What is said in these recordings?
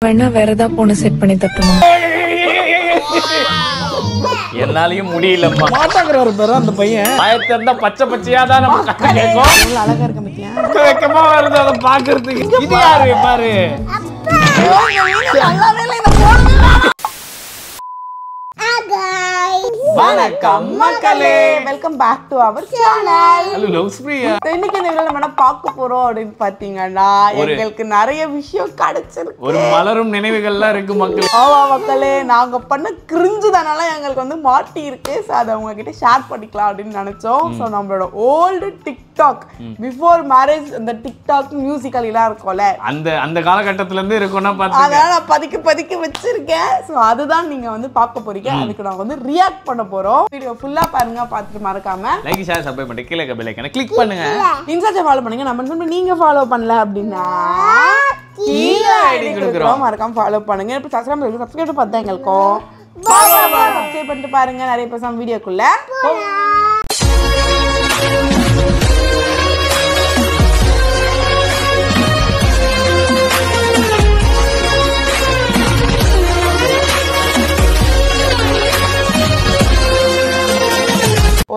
வேணா வேற ஏதாவது பொண்ணு செட் பண்ணி தட்டுமா? என்னாலயும் முடியலம்மா. மாட்டாக்குறாரு பேரு அந்த பையன். ஆயத்த இருந்தா பச்சை பச்சையா தான் நம்ம கட்ட கேட்கும். இவ்வளவு அழகா இருக்க பத்தியா? வெக்கமா வருது அதை பாக்குறதுக்கு. இது யாரு பாரு. வணக்கம் மக்களே, welcome back to our channel. Hello லவ்ஸ்பிரியா. இன்னைக்கு இந்த வீடியோல நம்ம பார்க்க போறோம் அப்படின்னு பாத்தீங்கன்னா எங்களுக்கு நிறைய விஷயம் கிடைச்சிருக்கு. ஒரு மலரும் நினைவுகள்லாம் இருக்கு மக்களே. ஆமா மக்களே, நாங்க பண்ண கிரிஞ்சு தானால எங்களுக்கு வந்து மாட்டி இருக்கு. சோ அதை உங்ககிட்ட ஷேர் பண்ணிக்கலாம் அப்படின்னு நினைச்சோம். சோ நம்மளோட ஓல்டு டிக்டாக் பிஃபோர் மேரேஜ் அந்த டிக்டாக் மியூசிக்கல் எல்லாம் இருக்கும்ல, அந்த காலகட்டத்துல இருந்து இருக்கும்னா பாத்து. அதனால நான் பதிக்க வச்சிருக்கேன். சோ அதுதான் நீங்க வந்து பார்க்க போறீங்க. அதுக்கு நான் வந்து ரியாக்ட் பண்ண போறோம். வீடியோ ஃபுல்லா பாருங்க, பார்த்துட்டு மறக்காம லைக் ஷேர் சப்ஸ்கிரைப் பண்ணி கீழ பெல் ஐகானை கிளிக் பண்ணுங்க. இன்ஸ்டால ஃபாலோ பண்ணுங்க. நம்ம நீங்க ஃபாலோ பண்ணல அப்படின்னா கீழ ஐடி கொடுக்குறோம், மறக்காம ஃபாலோ பண்ணுங்க. இப்ப சப்ஸ்கிரைப் பார்த்தா எங்களுக்கும் சப்ஸ்கிரைப் பண்ணிட்டு பாருங்க. நிறைய பேசாம வீடியோக்குள்ள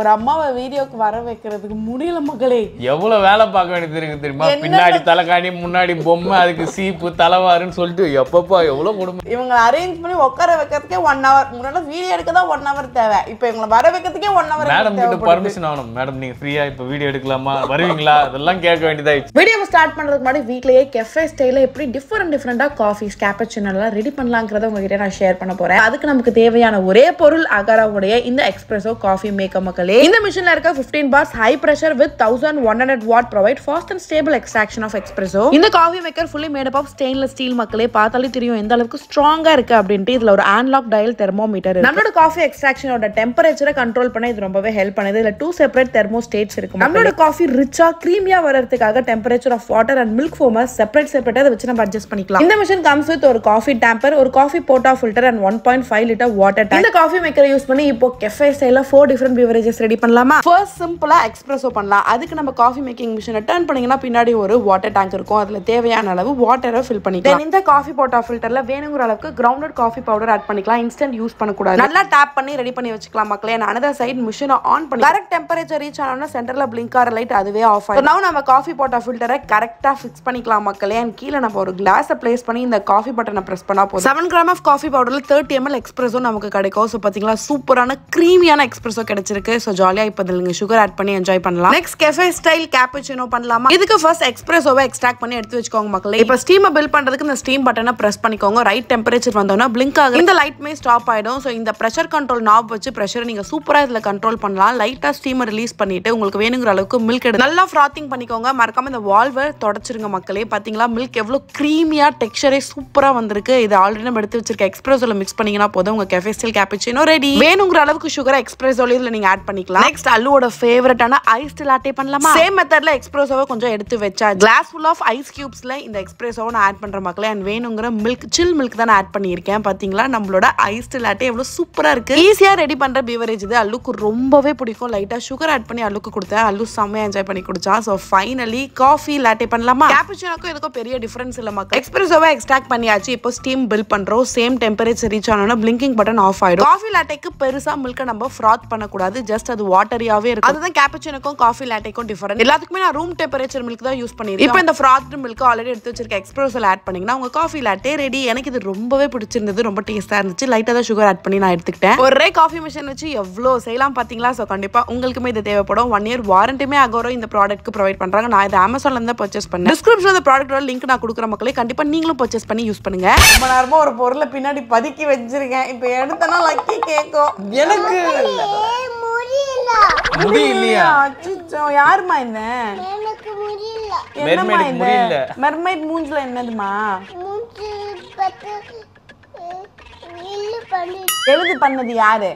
ஒரு அம்மாவை வீடியோக்கு வர வைக்கிறதுக்கு முடியல மக்களே. எவ்வளவு வேலை பார்க்க வேண்டியது இருக்கு தெரியுமா? பின்னாடி தலைக்காணி, முன்னாடி பொம்மை, அதுக்கு சீப்பு, தலைவாருன்னு சொல்லிட்டு எப்பப்பா எவ்வளவு குடும்பம். இவங்க அரேஞ்ச் பண்ணி உட்கார வைக்கிறதுக்கே 1 hour. முன்னாடி வீடியோ எடுக்க தான் 1 hour தேவை. இப்போ இவங்களை வர வைக்கிறதுக்கே 1 hour. மேடம் கிட்ட பர்மிஷன் ஆகணும். மேடம் நீங்க ஃப்ரீயா இப்ப வீடியோ எடுக்கலாமா, வருவீங்களா, அதெல்லாம் கேட்க வேண்டியதாயிடுச்சு. வீடியோ ஸ்டார்ட் பண்றதுக்கு முன்னாடி வீட்லயே கெஃபே ஸ்டைல எப்படி டிஃபரெண்டா காஃபிஸ், கேப்பச்சினோ எல்லாம் ரெடி பண்ணலாம்ங்கறத உங்ககிட்ட நான் ஷேர் பண்ண போறேன். அதுக்கு நமக்கு தேவையான ஒரே பொருள் அகாராவுடைய இந்த எக்ஸ்பிரஸோ காஃபி மேக்கர் மக்களே. இந்த மிஷின்ல இருக்க 15 bars high pressure with 1100 watt provide fast and stable extraction of espresso. இந்த coffee maker fully made up of stainless steel மக்களே. பார்த்தாலே தெரியும் எந்த அளவுக்கு ஸ்ட்ராங்கா இருக்கு அப்படின்ட்டு. இதுல ஒரு அனலாக் டயல் தெர்மோமீட்டர் இருக்கு. நம்மளோட காஃபி எக்ஸ்ட்ராக்ஷனோட டெம்பரேச்சரை கண்ட்ரோல் பண்ண இது ரொம்பவே ஹெல்ப் பண்ணுது. இதுல 2 செப்பரேட் தெர்மோஸ்டேட்ஸ் இருக்கு. நம்மளோட காஃபி ரிச்சா கிரீமியா வரதுக்காக temperature of water and milk ஃபோமை செப்பரேட்டா அதை வச்சு நம்ம அட்ஜஸ்ட் பண்ணிக்கலாம். இந்த மிஷின் கம்ஸ் வித் ஒரு காஃபி டேம்பர், ஒரு coffee portafilter and 1.5 litre water tank. இந்த காஃபி மேக்கரை யூஸ் பண்ணி இப்போ கெஃபே ஸ்டைல்ல 4 டிஃபரண்ட் பெவரேஜஸ் ரெடி பண்ணலாமா? ஃபர்ஸ்ட் சிம்பிளா எக்ஸ்பிரஸோ பண்ணலாம். அதுக்கு நம்ம காஃபி மேக்கிங் மிஷினை டர்ன் பண்ணீங்கன்னா பின்னாடி ஒரு வாட்டர் டேங்க் இருக்கும். அதுல தேவையான அளவு வாட்டரை ஃபில் பண்ணிக்கலாம். இந்த காஃபி போட்டா ஃபில்டர்ல வேணுங்கிற அளவுக்கு கிரவுண்டட் காஃபி பவுடர் ஆட் பண்ணிக்கலாம். இன்ஸ்டன்ட் யூஸ் பண்ணக்கூடாது. நல்லா டேப் பண்ணி ரெடி பண்ணி வச்சுக்கலாம் மக்களே. அனதர் சைடு மிஷினை ஆன் பண்ணி கரெக்ட் டெம்பரேச்சர் ரீச் ஆனோம்னா சென்டர்ல பிளிங்க் ஆற லைட் அதுவே ஆஃப் ஆயிடும். நவ நம்ம காஃபி போட்டா ஃபில்டரை கரெக்டா ஃபிக்ஸ் பண்ணிக்கலாம் மக்களே. அண்ட் கீழ நம்ம ஒரு கிளாஸை பிளேஸ் பண்ணி இந்த காஃபி பட்டனை பிரஸ் பண்ணா போதும். 7 grams ஆஃப் காஃபி பவுடர்ல 30 ml எக்ஸ்பிரஸோ நமக்கு கிடைக்கும். சோ பாத்தீங்களா, சூப்பரான கிரீமியான எக்ஸ்பிரஸோ கிடைச்சிருக்கு. சோ ஜாலியா இப்ப நீங்க சுகர் ஆட் பண்ணி என்ஜாய் பண்ணலாம். நெக்ஸ்ட் கெஃபே ஸ்டைல் கேப்பச்சினோ பண்ணலாமா? இதுக்கு ஃபர்ஸ்ட் எக்ஸ்பிரஸோவை எக்ஸ்ட்ராக்ட் பண்ணி எடுத்து வச்சுக்கோங்க மக்களே. இப்போ ஸ்டீமை பில்ட் பண்றதுக்கு இந்த ஸ்டீம் பட்டனை பிரஸ் பண்ணிக்கோங்க. ரைட் டெம்பரேச்சர் வந்தோம்னா பிளிங்க் ஆகும். இந்த லைட்மே ஸ்டாப் ஆயிடும். சோ இந்த பிரஷர் கண்ட்ரோல் நாப் வச்சு பிரஷரை நீங்க சூப்பரா இதுல கண்ட்ரோல் பண்ணலாம். லைட்டா ஸ்டீமை ரிலீஸ் பண்ணிட்டு உங்களுக்கு வேணுங்கிற அளவுக்கு மில்க் எடுத்து நல்லா ஃப்ராத்திங் பண்ணிக்கோங்க. மறக்காம இந்த வால்வை தொடச்சிருங்க மக்களே. பாத்தீங்களா மில்க் எவ்வளவு கிரீமியா, டெக்ஸ்சரே சூப்பரா வந்திருக்கு. இது ஆல்ரெடி நம்ம எடுத்து வச்சிருக்க எக்ஸ்பிரஸோல மிக்ஸ் பண்ணீங்கன்னா போதும் உங்க கெஃபே ஸ்டைல் கேப்பச்சினோ ரெடி. வேணுங்கிற அளவுக்கு சுகரை எக்ஸ்பிரஸோல இதுல நீங்க ஆட் பண்ணிக்கலாம். நெக்ஸ்ட் அல்லுவோட ஃபேவரட்டான ஐஸ்ட் லாட்டே பண்ணலாமா? சேம் மெத்தட்ல எக்ஸ்பிரஸோவை கொஞ்சம் எடுத்து வச்சா கிளாஸ் ஃபுல் ஆஃப் ஐஸ் கியூப்ஸ்ல இந்த எக்ஸ்பிரஸோவை நான் ஆட் பண்ற மக்களே. அண்ட் வேணுங்கிற மில்க், சில் மில்க் தான் ஆட் பண்ணியிருக்கேன். பாத்தீங்களா நம்மளோட ஐஸ்ட் லாட்டே எவ்வளவு சூப்பரா இருக்கு. ஈஸியா ரெடி பண்ற பீவரேஜ் இது. அல்லுக்கு ரொம்பவே பிடிக்கும். லைட்டா சுகர் ஆட் பண்ணி அல்லுக்கு கொடுத்தேன். அல்லு செம்மையா என்ஜாய் பண்ணி குடிச்சா. சோ ஃபைனலி காஃபி லாட்டே பண்ணலாமா? கேப்பச்சினோக்கும் இதுக்கும் பெரிய டிஃபரன்ஸ் இல்ல மக்களே. எக்ஸ்பிரஸோவை எக்ஸ்ட்ராக்ட் பண்ணியாச்சு. இப்போ ஸ்டீம் பில்ட் பண்றோம். சேம் டெம்பரேச்சர் ரீச் ஆனோம்னா பிளிங்கிங் பட்டன் ஆஃப் ஆயிடும். காஃபி லாட்டேக்கு பெருசா மில்க நம்ம ஃப்ராத் பண்ணக்கூடாது. ஜஸ்ட் அது வாட்டரியாவே இருக்கும். அதுதான் கேப்பச்சினோக்கும் காஃபி லாட்டேக்கும் டிஃபரண்ட். எல்லாத்துக்குமே நான் ரூம் டெம்பரேச்சர் மில்க் தான் யூஸ் பண்ணிருக்கேன். இப்போ இந்த ஃப்ராத்ட் மில்க் ஆல்ரெடி எடுத்து வச்சிருக்க எக்ஸ்பிரஸோல ஆட் பண்ணீங்கன்னா உங்க காஃபி லாட்டே ரெடி. எனக்கு இது ரொம்பவே பிடிச்சிருந்தது. ரொம்ப டேஸ்டா இருந்துச்சு. லைட்டா தான் சுகர் ஆட் பண்ணி நான் எடுத்துக்கிட்டேன். ஒரே காஃபி மிஷின் வச்சு எவ்வளவு செய்யலாம் பாத்தீங்களா? சோ கண்டிப்பா உங்களுக்குமே இது தேவைப்படும். 1 year வாரண்டியுமே அகோரோ இந்த ப்ராடக்ட்க்கு ப்ரொவைட் பண்றாங்க. நான் இது அமேசான்ல இருந்து பர்ச்சேஸ் பண்ணேன். டிஸ்கிரிப்ஷன்ல இந்த ப்ராடக்ட்டோட லிங்க் நான் கொடுக்குற மக்களே. கண்டிப்பா நீங்களும் பர்ச்சேஸ் பண்ணி யூஸ் பண்ணுங்க. ரொம்ப நேரமா ஒரு பொருளை பின்னாடி பதுக்கி வச்சிருக்கேன். இப்போ எடுத்தனா லக்கி கேக்கும். எனக்கு முடியலையா? அச்சோ, யாருமா இந்த? எனக்கு முடியல. என்னம்மா மெர்மைட் இது? முடியல. மெர்மைட் மூஞ்சில என்னதுமா? மூஞ்சி பத்து இல்லு பண்ணி எழுது பண்ணது யாரு?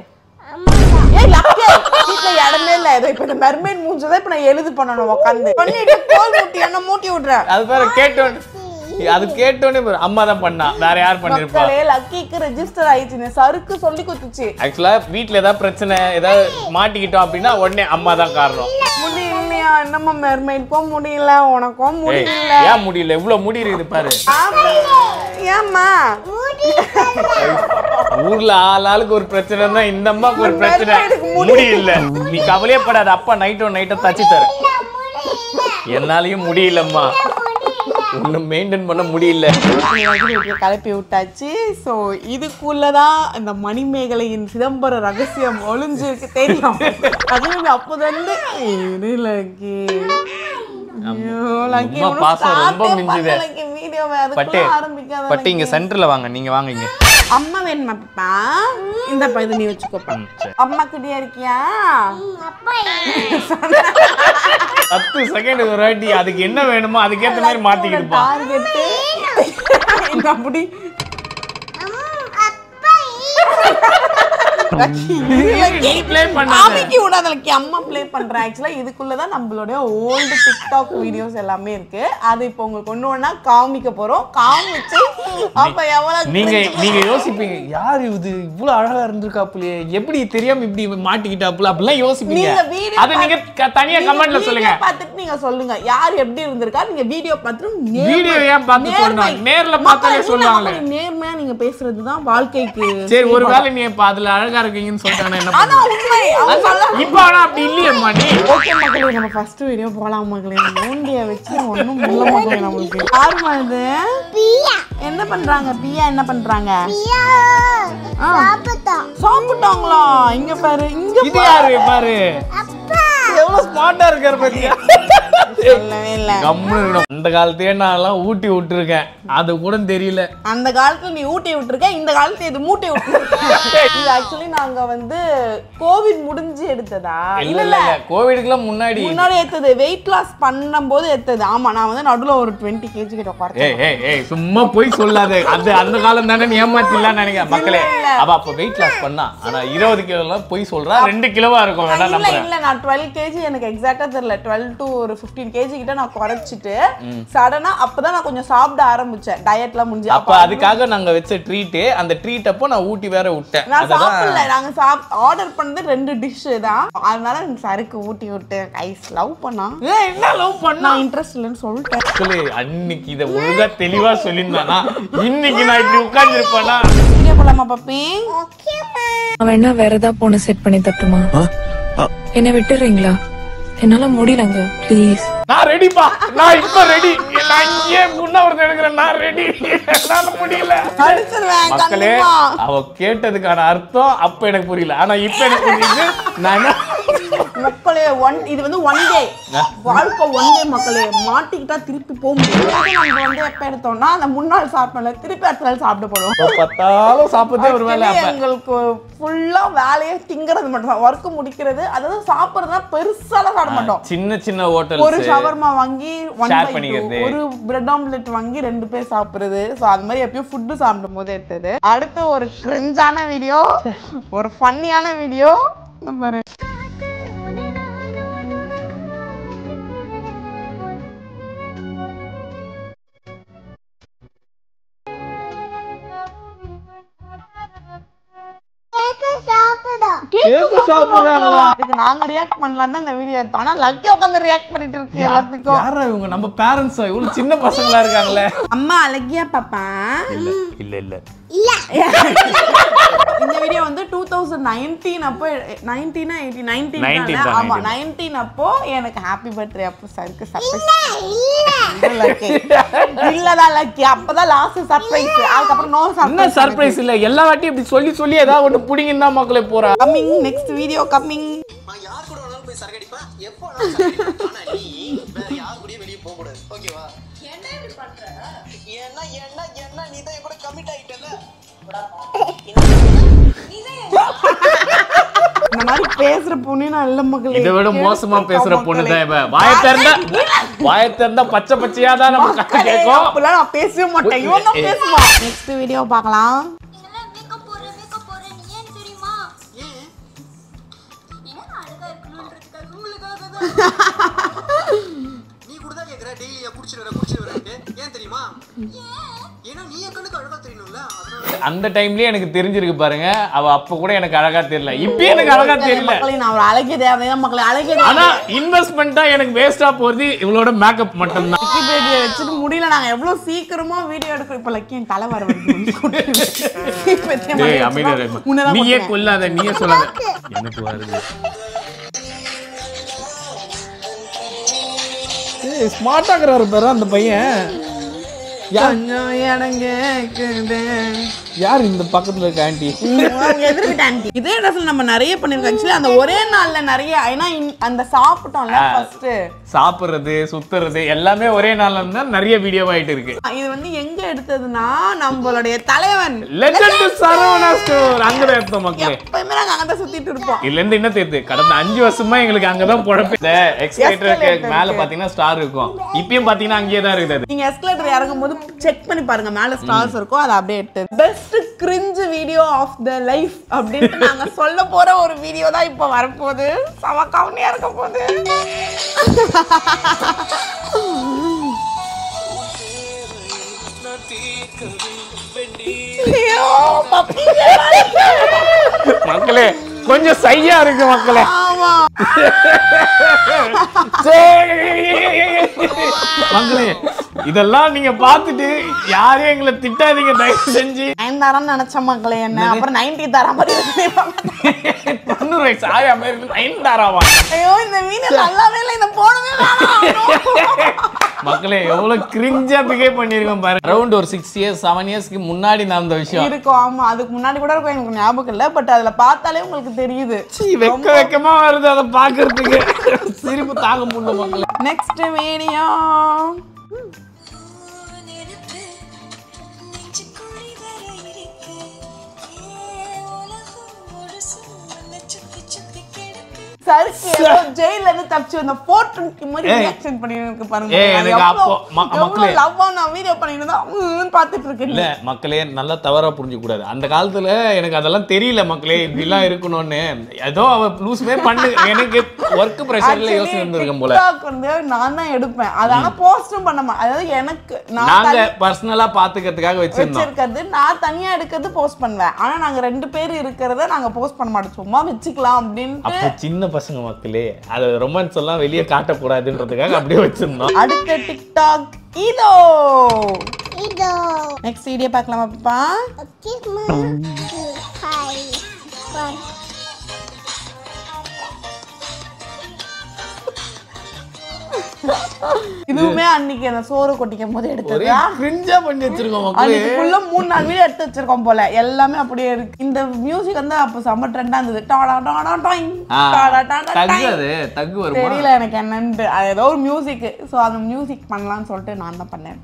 அம்மா ஏய் லக்கி, வீட்ல இடமே இல்ல. ஏதோ இப்போ இந்த மெர்மைட் மூஞ்சில இப்ப நான் எழுது பண்ணனும் உட்கார்ந்து. பண்ணிட்டு கோல் மூட்டி என்ன மூட்டி விடுற? அது பேர கேட்டோம். அது கேட்டோனே அம்மா தான் பண்ணா, வேற யார் பண்ணிருப்பா? மக்களே லக்கிக்கு ரெஜிஸ்டர் ஆயிடுச்சு. சருக்கு சொல்லி கொடுத்துச்சு. ஆக்சுவலா வீட்ல ஏதாவது பிரச்சனை, ஏதாவது மாட்டிக்கிட்டோம் அப்படின்னா உடனே அம்மா தான் காரணம். முடி இல்லையா? என்னம்மா மெர்மைட்க்கும் முடியல உனக்கும் முடியல ஏன் முடியல இவ்வளவு முடி இருக்குது பாரு ஏம்மா ஊர்ல ஆளுக்கு ஒரு பிரச்சனை தான் இந்த அம்மாக்கு ஒரு பிரச்சனை முடியல நீ கவலையே படாத அப்பா நைட்டோ தச்சு தர என்னாலையும் முடியலம்மா ஒன்னும் மெயின்டைன் பண்ண முடியல கிளப்பி விட்டாச்சு. ஸோ இதுக்குள்ளதான் இந்த மணிமேகலையின் சிதம்பர ரகசியம் ஒளிஞ்சிருக்கு தெரியும். அதுவும் அப்போதான் பட்டு இங்க சென்டர்ல வாங்க நீங்க வாங்க இங்க அம்மா வேணுமாப்பா இந்த இது நீ வச்சுக்கோப்பா அம்மா கிட்டே இருக்கியா 10 செகண்ட் ஒரு வாட்டி அதுக்கு என்ன வேணுமோ அதுக்கேற்ற மாதிரி மாத்திக்கிட்டு அப்படி அம்மா பிளே பண்றேன். ஆக்சுவலா இதுக்குள்ளதான் நம்மளுடைய ஓல்டு டிக்டாக் வீடியோஸ் எல்லாமே இருக்கு. அது இப்போ உங்களுக்கு ஒண்ணு ஒண்ணா காமிக்க போறோம். காமிச்சு அப்ப எவ்வளவு நீங்க யோசிப்பீங்க யாரு இது இவ்வளவு அழகா இருந்திருக்காப்புலயே எப்படி தெரியாம இப்படி மாட்டிக்கிட்டாப்புல அப்படிலாம் யோசிப்பீங்க. அது நீங்க தனியா கமெண்ட்ல சொல்லுங்க. பார்த்துட்டு நீங்க சொல்லுங்க யார் எப்படி இருந்திருக்கா. நீங்க வீடியோ பார்த்துட்டு வீடியோ ஏன் பார்த்து சொல்றாங்க நேர்ல பார்த்தாலே சொல்லுவாங்க. நேர்மையா நீங்க பேசுறதுதான் வாழ்க்கைக்கு. சரி ஒருவேளை நீ அதுல அழகா இருக்கீங்கன்னு சொல்லிட்டானே என்ன இப்ப ஆனா அப்படி இல்லையம்மா நீ. ஓகே மக்களே நம்ம ஃபர்ஸ்ட் வீடியோ போலாம் மக்களே. மூண்டிய வச்சு ஒண்ணும் முள்ள மக்களே நமக்கு. யாருமா இது? பியா. என்ன பண்றாங்க பியா என்ன பண்றாங்க? பியா சாப்பிட்டாங்களா? இங்க பாரு இங்க இது யாரு பாரு அப்பா எவ்வளவு ஸ்மார்ட்டா இருக்காரு பாத்தியா. சொல்லவே இல்ல அந்த காலத்தையே நான் ஊட்டி விட்டுருக்கேன் அது கூட தெரியல. அந்த காலத்துல நீ ஊட்டி விட்டுருக்க இந்த காலத்துல இது மூட்டை விட்டுருக்க. இது ஆக்சுவலி நாங்க வந்து கோவிட் முடிஞ்சு எடுத்ததா இல்ல இல்ல கோவிடுக்குலாம் முன்னாடி எடுத்தது. வெயிட் லாஸ் பண்ணும்போது எடுத்தது. ஆமா நான் வந்து நடுவுல ஒரு 20 kg கிட்ட குறைச்சேன். சும்மா போய் சொல்லாத அது அந்த காலம் தானே நீ ஏமாத்திடலாம் நினைக்க மக்களே. அப்ப வெயிட் லாஸ் பண்ணா ஆனா 20 கிலோ போய் சொல்றா 2 கிலோவா இருக்கும் வேணா இல்ல இல்ல நான் 12 kg எனக்கு எக்ஸாக்ட்டா தெரியல 12 to ஒரு 15 kg கிட்ட நான் குறைச்சிட்டு சடனா அப்பதான் நான் கொஞ்சம் சாப்பிட ஆரம்பிச்சேன். டயட்லாம் முடிஞ்சு அப்ப அதுக்காக நாங்க வச்ச ட்ரீட் அந்த ட்ரீட் அப்போ நான் ஊட்டி வேற விட்டேன். நான் சாப்பிடல நாங்க ஆர்டர் பண்ணது 2 டிஷ் தான். அதனால எனக்கு சருக்கு ஊட்டி விட்டு ஐஸ் லவ் பண்ணா என்ன லவ் பண்ணா இன்ட்ரெஸ்ட் இல்லன்னு சொல்லிட்டேன். சொல்லு அன்னைக்கு இத ஒழுங்கா தெளிவா சொல்லிருந்தானா இன்னைக்கு நான் இப்படி உட்கார்ந்து இருப்பேனா. வீடியோ போலாமா பாப்பி? ஓகேமா அவன் என்ன வேற ஏதாவது பொண்ணு செட் பண்ணி தட்டுமா? என்ன விட்டுறீங்களா? என்னால முடியலங்க ப்ளீஸ். நான் ரெடிப்பா நான் இப்ப ரெடி. நான் இங்கே முன்னவர் எடுக்கிறேன் நான் ரெடி. என்னால முடியல மக்களே. அவ கேட்டதுக்கான அர்த்தம் அப்ப எனக்கு புரியல ஆனா இப்ப எனக்கு புரியுது. நான் மக்களே இது வந்து ஒன் டே வாழ்க்கை ஒன் டே மக்களே. மாட்டிக்கிட்டா திருப்பி போக முடியும். நம்ம வந்து எப்ப எடுத்தோம்னா அந்த முன்னாள் சாப்பிடல திருப்பி அடுத்த நாள் சாப்பிட போறோம். பத்தாலும் சாப்பிட்டே ஒரு வேலை. எங்களுக்கு ஃபுல்லா வேலையே திங்கிறது மட்டும் தான். ஒர்க் முடிக்கிறது அதாவது சாப்பிடுறதுனா பெருசாலாம் சாப்பிட மாட்டோம். சின்ன சின்ன ஹோட்டல் ஒரு ஷவர்மா வாங்கி ஒரு பிரெட் ஆம்லெட் வாங்கி 2 பேர் சாப்பிடுறது. சோ அது மாதிரி எப்பயும் ஃபுட் சாப்பிடும் போது எடுத்தது. அடுத்து ஒரு கிரிஞ்சான வீடியோ ஒரு ஃபன்னியான வீடியோ பாரு. நாங்க ரியாக்ட் பண்ணலாம் இந்த வீடியோ எடுத்தோம். ஆனா லக்கி உட்கார்ந்து ரியாக்ட் பண்ணிட்டு இருக்கு எல்லாத்துக்கும். யாரா இவங்க நம்ம பேரண்ட்ஸ் இவ்வளவு சின்ன பசங்களா இருக்காங்களே. அம்மா அழகியா பாப்பா இல்ல இல்ல இல்ல இந்த வீடியோ வந்து 2019 அப்போ 19 ஆமா 19 அப்போ எனக்கு ஹாப்பி பர்த்டே அப்போ சருக்கு சர்ப்ரைஸ் இல்லதான் லக்கி அப்பதான் லாஸ்ட் சர்ப்ரைஸ். அதுக்கப்புறம் நோ சர்ப்ரைஸ் இல்ல எல்லா வாட்டியும் இப்படி சொல்லி சொல்லி ஏதாவது ஒண்ணு புடிங்கினா மக்களே போறா. Coming next video coming. நான் யார் கூட வேணாலும் போய் சரக்கடிப்பா எப்போ ஆனா நீ வேற யார் கூடயும் வெளிய போக கூடாது ஓகேவா? என்ன இப்படி பண்ற? என்ன நீ தான் கூட கமிட் ஆயிட்டல. இந்த மாதிரி பேசுற பொண்ணு நல்ல மக்களே. இதை விட மோசமா பேசுற பொண்ணு தான் இவ. வாயை திறந்தா பச்சை பச்சையா தான் நம்ம கத்த கேக்கும். அப்பலாம் நான் பேசவே மாட்டேன். இவன் தான் பேசுவான். நெக்ஸ்ட் வீடியோ பார்க்கலாம். இதெல்லாம் மேக்கப் போறேன் நீ ஏன் தெரியுமா? ஏன்னா அழகா இருக்கணும்ன்றதுக்காக உங்களுக்காக தான். நீ கூட தான் கேக்குற டெய்லி குடிச்சிட்டு வரேன் ஏன் தெரியுமா? ஏன்னா நீ என் கண்ணுக்கு அழகா தெரியணும்ல அதனால அந்த டைம்லயே எனக்கு தெரிஞ்சிருக்கு பாருங்க. அவ அப்ப கூட எனக்கு அழகா தெரியல, இப்ப எனக்கு அழகா தெரியல. மக்களை நான் ஒரு அழகே தேவையா மக்களை அழகே ஆனா இன்வெஸ்ட்மெண்டா எனக்கு வேஸ்டா போறது இவளோட மேக்கப் மட்டும் தான். பேட்டியை வச்சுட்டு முடியல. நாங்க எவ்வளவு சீக்கிரமா வீடியோ எடுக்கிறோம். இப்ப லக்கி என் தலை வர நீயே கொல்லாத, நீயே சொல்லாத. எனக்கு வருது. ஸ்மார்ட்டாக்குறாரு பாரு அந்த பையன். யார் இந்த பக்கத்துல இருக்க ஆண்டி? ஆண்டி இதே இடத்துல நம்ம நிறைய பண்ணிருக்கோம். ஆக்சுவலி அந்த ஒரே நாள்ல நிறைய, ஏன்னா அந்த சாப்பிட்டோம்ல ஃபர்ஸ்ட் சாப்பிடுறது சுத்துறது எல்லாமே ஒரே நாள்ல இருந்தா நிறைய வீடியோ ஆயிட்டு இருக்கு. இது வந்து எங்க எடுத்ததுன்னா நம்மளுடைய தலைவன் லெஜெண்ட் சரவணா ஸ்டோர் அங்கதான் எடுத்தோம் மக்களே. எப்பவுமே நாங்க அங்கதான் சுத்திட்டு இருப்போம். இதுல இருந்து என்ன தேத்து கடந்த 5 வருஷமா எங்களுக்கு அங்கதான் பொழப்பு. இந்த எக்ஸ்கலேட்டருக்கு மேல பாத்தீங்கன்னா ஸ்டார் இருக்கும், இப்பயும் பாத்தீங்கன்னா அங்கேயே தான் இருக்குது. நீங்க எஸ்கலேட்டர் இறங்கும் போது செக் பண்ணி பாருங்க, மேல ஸ்டார்ஸ் இருக்கும், அது அப்படியே எடுத்து. Best cringe video of the life அப்படின்னு நாங்க சொல்ல போற ஒரு வீடியோ தான் இப்ப வரப்போகுது. சம கவனியா இருக்க போகுது. மக்களே கொஞ்சம் சையா இருக்கு மக்களே. மக்களே இதெல்லாம் நீங்க பாத்துட்டு யாரையும் எங்களை திட்டாதீங்க தயவு செஞ்சு. 9 தரம் நினைச்ச மக்களே, என்ன அப்புறம் 90 தரம் மாதிரி சாயா மாதிரி 9 தராவா? ஐயோ இந்த வீடியோ நல்லாவே இல்லை, இதை போடவே மக்களே எவ்வளவு கிரிஞ்சா பிஹேவ் பண்ணிருக்கோம் பாருங்க. அரௌண்ட் ஒரு 6 இயர்ஸ் 7 இயர்ஸ்க்கு முன்னாடி நடந்த விஷயம் இருக்கும். ஆமா அதுக்கு முன்னாடி கூட இருக்கும், எனக்கு ஞாபகம் இல்ல. பட் அதுல பார்த்தாலே உங்களுக்கு தெரியுது. வெக்கமா வருது அதை பாக்குறதுக்கு, சிரிப்பு தாங்க முடியல மக்களே. நெக்ஸ்ட் வீடியோ ஜெயில இருந்து தப்பிச்சு வந்த 420 மாதிரி ரியாக்ஷன் பண்ணிருக்கு பாருங்க. எனக்கு அப்போ மக்களே லவ் நான் வீடியோ பண்ணிருந்தா பாத்துட்டு இருக்கேன். இல்ல மக்களே நல்லா தவறா புரிஞ்சுக்க கூடாது. அந்த காலத்துல எனக்கு அதெல்லாம் தெரியல மக்களே, இப்படி எல்லாம் இருக்கணும்னு. ஏதோ அவ லூஸ்மே பண்ணு, எனக்கு ஒர்க் பிரஷர்ல யோசனை இருந்திருக்கும் போல. வந்து நான் தான் எடுப்பேன், அதான போஸ்டும் பண்ண மாட்டேன். அதாவது எனக்கு நாங்க பர்சனலா பாத்துக்கிறதுக்காக வச்சிருக்கறது, நான் தனியா எடுக்கிறது போஸ்ட் பண்ணுவேன். ஆனா நாங்க 2 பேர் இருக்கிறத நாங்க போஸ்ட் பண்ண மாட்டோம், சும்மா வச்சுக்கலாம் அப்படின்னு. அப்ப சின்ன பசங்க மக்களே அது ரொமான்ஸ் எல்லாம் வெளியே காட்டக்கூடாதுன்றதுக்காக அப்படியே வச்சிருந்தோம். அடுத்த டிக்டாக் இதோ நெக்ஸ்ட் வீடியோ பார்க்கலாமா பாப்பா? இதுவுமே அன்னைக்கு அந்த சோறு கொட்டிக்கும் போது எடுத்தது. கிரிஞ்சா பண்ணி வச்சிருக்கோம் மக்களே. ஃபுல்லா 3-4 வீடியோ எடுத்து வச்சிருக்கோம் போல, எல்லாமே அப்படியே இருக்கு. இந்த மியூசிக் வந்து அப்ப செம்ம ட்ரெண்டா இருந்தது. டாடா டாடா டாய் டாடா டாடா டாய். அது தக்கு வருமா தெரியல எனக்கு என்னன்னு. அது ஏதோ ஒரு மியூசிக். சோ அந்த மியூசிக் பண்ணலாம்னு சொல்லிட்டு நான் தான் பண்ணேன்.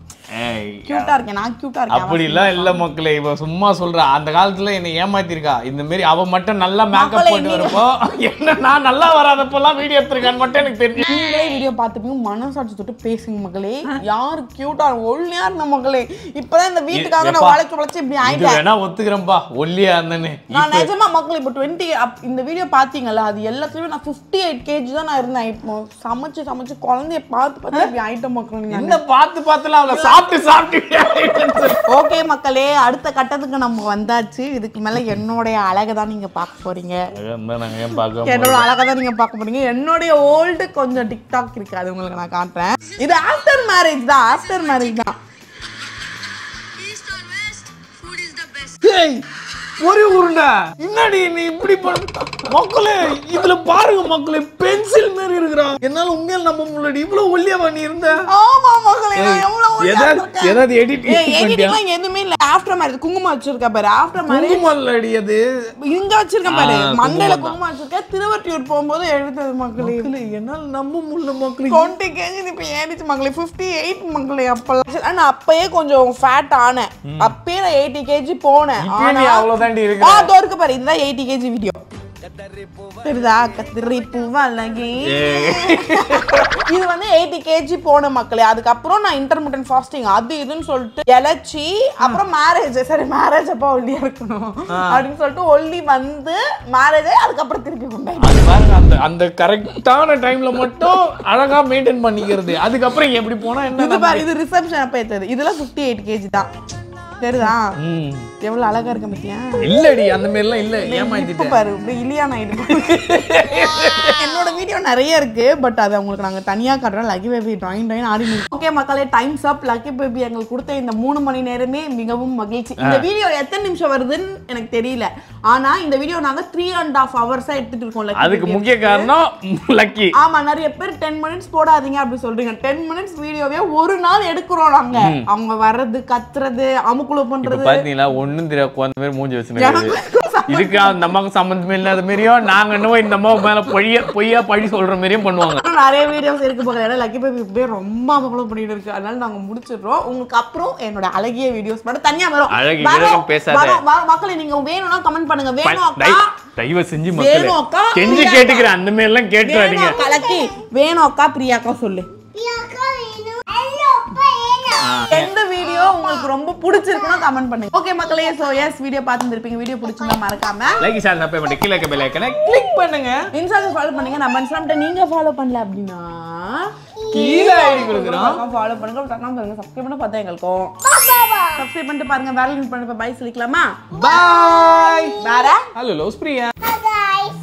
கியூட்டா இருக்கேன், நான் கியூட்டா இருக்கேன். அப்படி எல்லாம் இல்ல மக்களே, இவ சும்மா சொல்றா. அந்த காலத்துல என்ன ஏமாத்திருக்கா. இந்த மாதிரி அவ மட்டும் நல்லா மேக்கப் போட்டு வரப்போ என்ன நான் நல்லா வராதப்பெல்லாம் வீடியோ எடுத்திருக்கான்னு மட்டும் எனக்கு தெரியும். நீங்களே வீடியோ பார்த்துப்பீங்க, மனசாட்சி தொட்டு பேசுங்க மக்களே. யாரு கியூட்டா ஒல்லியா இருந்த மக்களே. இப்பதான் இந்த வீட்டுக்காக நான் உழைச்சு இப்படி ஆயிட்டேன். வேணா ஒத்துக்கிறேன்பா ஒல்லியா இருந்தேன்னு. நான் நிஜமா மக்களே இப்போ 20 இந்த வீடியோ பாத்தீங்கல்ல, அது எல்லாத்துலயும் நான் 58 kg தான் நான் இருந்தேன். இப்போ சமைச்சு குழந்தைய பார்த்து இப்படி ஆயிட்ட மக்களே. என்ன பார்த்துலாம் அவளை சாப்பிட்டு ஓகே மக்களே, அடுத்த கட்டத்துக்கு நம்ம வந்தாச்சு. இதுக்கு மேல என்னோட அழகை தான் நீங்க பார்க்க போறீங்க. என்னோட அழகை தான் நீங்க பார்க்க போறீங்க. என்னுடைய ஓல்டு கொஞ்சம் டிக்டாக் இருக்கு, அது உங்களுக்கு நான் காட்டுறேன். இது ஆஃப்டர் மேரேஜ் தான், ஆஃப்டர் மேரேஜ் தான். ஒரு உருண்டை என்னடி நீ இப்படி பண்ண மக்களே. இதுல பாருங்க மக்களே, பென்சில் மாதிரி இருக்கிறான். என்னால உண்மையில நம்ப முடியல, இவ்வளவு ஒல்லியா பண்ணி இருந்த. ஆமா மக்களே, நான் எவ்வளவு ஏதாவது எடிட்டிங் எதுவுமே இல்ல. ஆஃப்டர் மேரேஜ் குங்குமம் வச்சிருக்க பாரு. ஆஃப்டர் மேரேஜ் குங்குமம் இல்லடி, அது இங்க வச்சிருக்க பாரு, மண்டையில குங்குமம் வச்சிருக்க. திருவட்டியூர் போகும்போது எடுத்தது மக்களே. என்னால நம்ப முடியல மக்களே. 20 kg இப்ப ஏறிச்சு மக்களே. 58 மக்களே. அப்பெல்லாம் நான் அப்பயே கொஞ்சம் ஃபேட் ஆனேன். அப்பயே நான் 80 kg போனேன். ஆனா அவ்வளவுதான் இருக்கு. அதோ இருக்கு பாரு, இதுதான் 80 kg வீடியோ. தெரியுதா? கத்திரி பூவா அழகி. இது வந்து 80 kg போன மக்களே. அதுக்கப்புறம் நான் இன்டர்மிட்டன்ட் ஃபாஸ்டிங் அது இதுன்னு சொல்லிட்டு இழைச்சி, அப்புறம் மேரேஜ். சரி மேரேஜ் அப்போ ஒல்லியா இருக்கணும் அப்படின்னு சொல்லிட்டு ஒல்லி வந்து மேரேஜ், அதுக்கப்புறம் திருப்பி கொண்டாங்க. அந்த கரெக்டான டைம்ல மட்டும் அழகா மெயின்டைன் பண்ணிக்கிறது. அதுக்கப்புறம் எப்படி போனா என்ன? இது பாரு, இது ரிசப்ஷன் அப்ப ஏத்தது. இதெல்லாம் 58 kg தான். தெரியுதா ம். எவ்வளவு அழகா இருக்க பத்தியா இல்லடி அந்த மாதிரி எல்லாம் இல்ல இப்ப ஏமாத்திட்டேன். பாரு இப்படி இலியான் ஆயிடுது என்னோட வீடியோ நிறைய இருக்கு பட் அது உங்களுக்கு நாங்க தனியா காட்டுறோம் லக்கி பேபி டாயின் ஆடி ஓகே மக்களே டைம்ஸ் அப் லக்கி பேபி எங்களுக்கு கொடுத்த இந்த 3 மணி நேரமே மிகவும் மகிழ்ச்சி இந்த வீடியோ எத்தனை நிமிஷம் வருதுன்னு எனக்கு தெரியல ஆனா இந்த வீடியோ நாங்க 3.5 ஹவர்ஸா எடுத்துட்டு இருக்கோம் அதுக்கு முக்கிய காரணம் லக்கி. ஆமா நிறைய பேர் 10 மினிட்ஸ் போடாதீங்க அப்படி சொல்றீங்க 10 மினிட்ஸ் வீடியோவே ஒரு நாள் எடுக்கிறோம் நாங்க அவங்க வர்றது கத்துறது அமுக்குள்ள பண்றது பாத்தீங்களா ஒண்ணும் தெரியாது குழந்தை மாதிரி மூஞ்சி வச்சுருக்காங்க. இதுக்கு அந்த அம்மாவுக்கு சம்பந்தமே இல்லாத மாதிரியும் நாங்க இன்னும் இந்த அம்மாவுக்கு மேல பொய்யா பழி சொல்ற மாதிரியும் பண்ணுவாங்க. நிறைய வீடியோஸ் இருக்கு போக லக்கி பேபி இப்படியே ரொம்ப அமக்கலம் பண்ணிட்டு இருக்கு அதனால நாங்க முடிச்சிடுறோம் உங்களுக்கு அப்புறம் என்னோட அழகிய வீடியோஸ் மட்டும் தனியா வரும் மக்களை நீங்க வேணும்னா கமெண்ட் பண்ணுங்க வேணும் அக்கா தயவு செஞ்சு மக்களே கெஞ்சி கேட்டுக்கிறேன் அந்த மாதிரி எல்லாம் கேட்டுறாதீங்க. லக்கி வேணும் அக்கா பிரியாக்கா சொல்லு எந்த வீடியோ உங்களுக்கு ரொம்ப பிடிச்சிருக்குன்னா கமெண்ட் பண்ணுங்க ஓகே மக்களே சோ எஸ் வீடியோ பார்த்துருப்பீங்க வீடியோ பிடிச்சிருந்தா மறக்காம லைக் ஷேர் சப்ஸ்கிரைப் பண்ணி கீழ இருக்க பெல் ஐகானை கிளிக் பண்ணுங்க இன்ஸ்டாகிராம் ஃபாலோ பண்ணுங்க நம்ம இன்ஸ்டாகிராம் நீங்க ஃபாலோ பண்ணல அப்படினா கீழ ஐடி கொடுக்குறோம் ஃபாலோ பண்ணுங்க தக்காம பாருங்க சப்ஸ்கிரைப் பண்ண பார்த்தா எங்களுக்கும் சப்ஸ்கிரைப் பண்ணிட்டு பாருங்க வேற லிங்க் பண்ணி பை சொல்லிக்கலாமா பை வேற ஹலோ லவ்ஸ் பிரியா guys